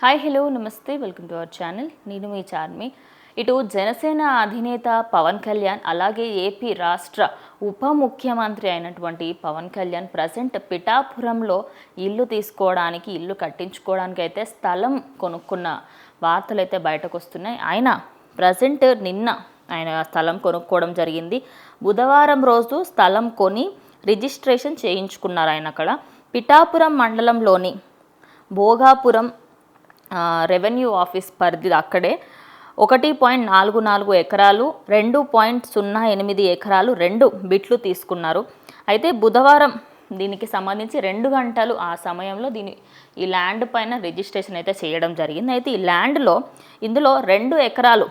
Hi hello నమస్తే welcome to our channel. నేను మీ చార్మి. ఇటు జనసేన అధినేత పవన్ కళ్యాణ్ అలాగే ఏపీ రాష్ట్ర ఉప ముఖ్యమంత్రి అయినటువంటి పవన్ కళ్యాణ్ ప్రజెంట్ పిఠాపురంలో ఇల్లు తీసుకోవడానికి ఇల్లు కట్టించుకోవడానికి అయితే స్థలం కొనుక్కున్న వార్తలు అయితే బయటకు వస్తున్నాయి. ఆయన ప్రజెంట్ నిన్న ఆయన స్థలం కొనుక్కోవడం జరిగింది. బుధవారం రోజు స్థలం కొని రిజిస్ట్రేషన్ చేయించుకున్నారు. ఆయన అక్కడ పిఠాపురం మండలంలోని భోగాపురం రెవెన్యూ ఆఫీస్ పరిధి అక్కడే 1.44 ఎకరాలు 2.08 ఎకరాలు 2 బిట్లు తీసుకున్నారు. అయితే బుధవారం దీనికి సంబంధించి 2 గంటలు ఆ సమయంలో ఈ ల్యాండ్ పైన రిజిస్ట్రేషన్ అయితే చేయడం జరిగింది. అయితే ఈ ల్యాండ్లో ఇందులో 2 ఎకరాలు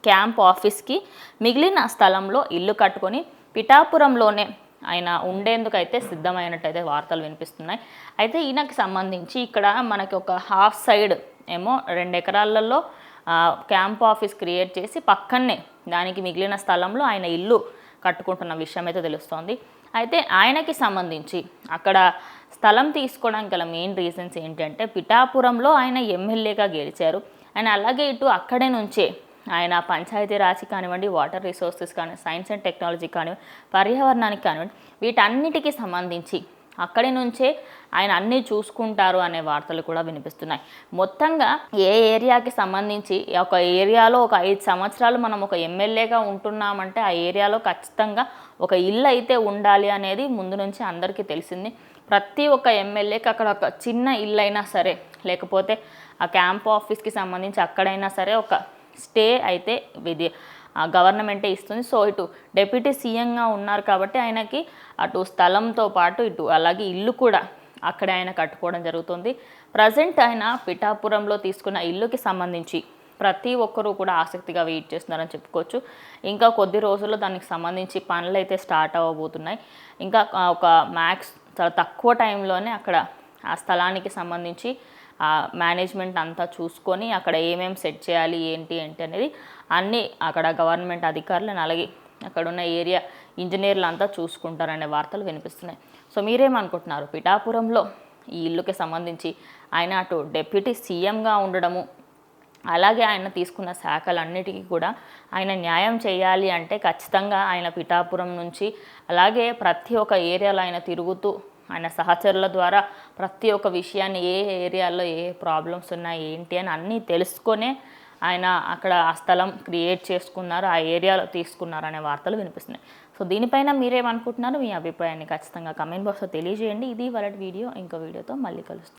క్యాంప్ ఆఫీస్కి, మిగిలిన స్థలంలో ఇల్లు కట్టుకొని పిఠాపురంలోనే ఆయన ఉండేందుకైతే సిద్ధమైనట్టయితే వార్తలు వినిపిస్తున్నాయి. అయితే ఈయనకి సంబంధించి ఇక్కడ మనకి ఒక హాఫ్ సైడ్ ఏమో 2 ఎకరాలలో క్యాంప్ ఆఫీస్ క్రియేట్ చేసి పక్కనే దానికి మిగిలిన స్థలంలో ఆయన ఇల్లు కట్టుకుంటున్న విషయం అయితే తెలుస్తోంది. అయితే ఆయనకి సంబంధించి అక్కడ స్థలం తీసుకోవడానికి గల మెయిన్ రీజన్స్ ఏంటంటే పిఠాపురంలో ఆయన ఎమ్మెల్యేగా గెలిచారు. ఆయన అలాగే ఇటు అక్కడే నుంచే ఆయన పంచాయతీరాజ్ కానివ్వండి, వాటర్ రిసోర్సెస్ కానివ్వండి, సైన్స్ అండ్ టెక్నాలజీ కానివ్వండి, పర్యావరణానికి కానివ్వండి, వీటన్నిటికీ సంబంధించి అక్కడి నుంచే ఆయన అన్నీ చూసుకుంటారు అనే వార్తలు కూడా వినిపిస్తున్నాయి. మొత్తంగా ఏ ఏరియాకి సంబంధించి ఒక ఏరియాలో ఒక 5 సంవత్సరాలు మనం ఒక ఎమ్మెల్యేగా ఉంటున్నామంటే ఆ ఏరియాలో ఖచ్చితంగా ఒక ఇల్లు అయితే ఉండాలి అనేది ముందు నుంచి అందరికీ తెలిసింది. ప్రతి ఒక్క ఎమ్మెల్యేకి అక్కడ ఒక చిన్న ఇల్లు అయినా సరే, లేకపోతే ఆ క్యాంప్ ఆఫీస్కి సంబంధించి అక్కడైనా సరే ఒక స్టే అయితే గవర్నమెంటే ఇస్తుంది. సో ఇటు డిప్యూటీ సీఎంగా ఉన్నారు కాబట్టి ఆయనకి అటు స్థలంతో పాటు ఇటు అలాగే ఇల్లు కూడా అక్కడే ఆయన కట్టుకోవడం జరుగుతుంది. ప్రజెంట్ ఆయన పిఠాపురంలో తీసుకున్న ఇల్లుకి సంబంధించి ప్రతి ఒక్కరూ కూడా ఆసక్తిగా వెయిట్ చేస్తున్నారని చెప్పుకోవచ్చు. ఇంకా కొద్ది రోజుల్లో దానికి సంబంధించి పనులు అయితే స్టార్ట్ అవ్వబోతున్నాయి. ఇంకా ఒక మ్యాక్స్ చాలా తక్కువ టైంలోనే అక్కడ ఆ స్థలానికి సంబంధించి మేనేజ్మెంట్ అంతా చూసుకొని అక్కడ ఏమేమి సెట్ చేయాలి ఏంటి అనేది అన్నీ అక్కడ గవర్నమెంట్ అధికారులను అలాగే అక్కడ ఉన్న ఏరియా ఇంజనీర్లు అంతా చూసుకుంటారనే వార్తలు వినిపిస్తున్నాయి. సో మీరేమనుకుంటున్నారు? పిఠాపురంలో ఈ ఇల్లుకి సంబంధించి ఆయన అటు డిప్యూటీ సీఎంగా ఉండడము, అలాగే ఆయన తీసుకున్న శాఖలన్నిటికీ కూడా ఆయన న్యాయం చేయాలి అంటే ఖచ్చితంగా ఆయన పిఠాపురం నుంచి అలాగే ప్రతి ఒక్క ఏరియాలో ఆయన తిరుగుతూ ఆయన సహచరుల ద్వారా ప్రతి ఒక్క విషయాన్ని ఏ ఏరియాలో ఏ ప్రాబ్లమ్స్ ఉన్నాయి ఏంటి అని అన్నీ తెలుసుకొనే ఆయన అక్కడ ఆ స్థలం క్రియేట్ చేసుకున్నారు, ఆ ఏరియాలో తీసుకున్నారు అనే వార్తలు వినిపిస్తున్నాయి. సో దీనిపైన మీరేమనుకుంటున్నారు? మీ అభిప్రాయాన్ని ఖచ్చితంగా కమెంట్ బాక్స్లో తెలియజేయండి. ఇది వాళ్ళ వీడియో. ఇంకో వీడియోతో మళ్ళీ కలుస్తాను.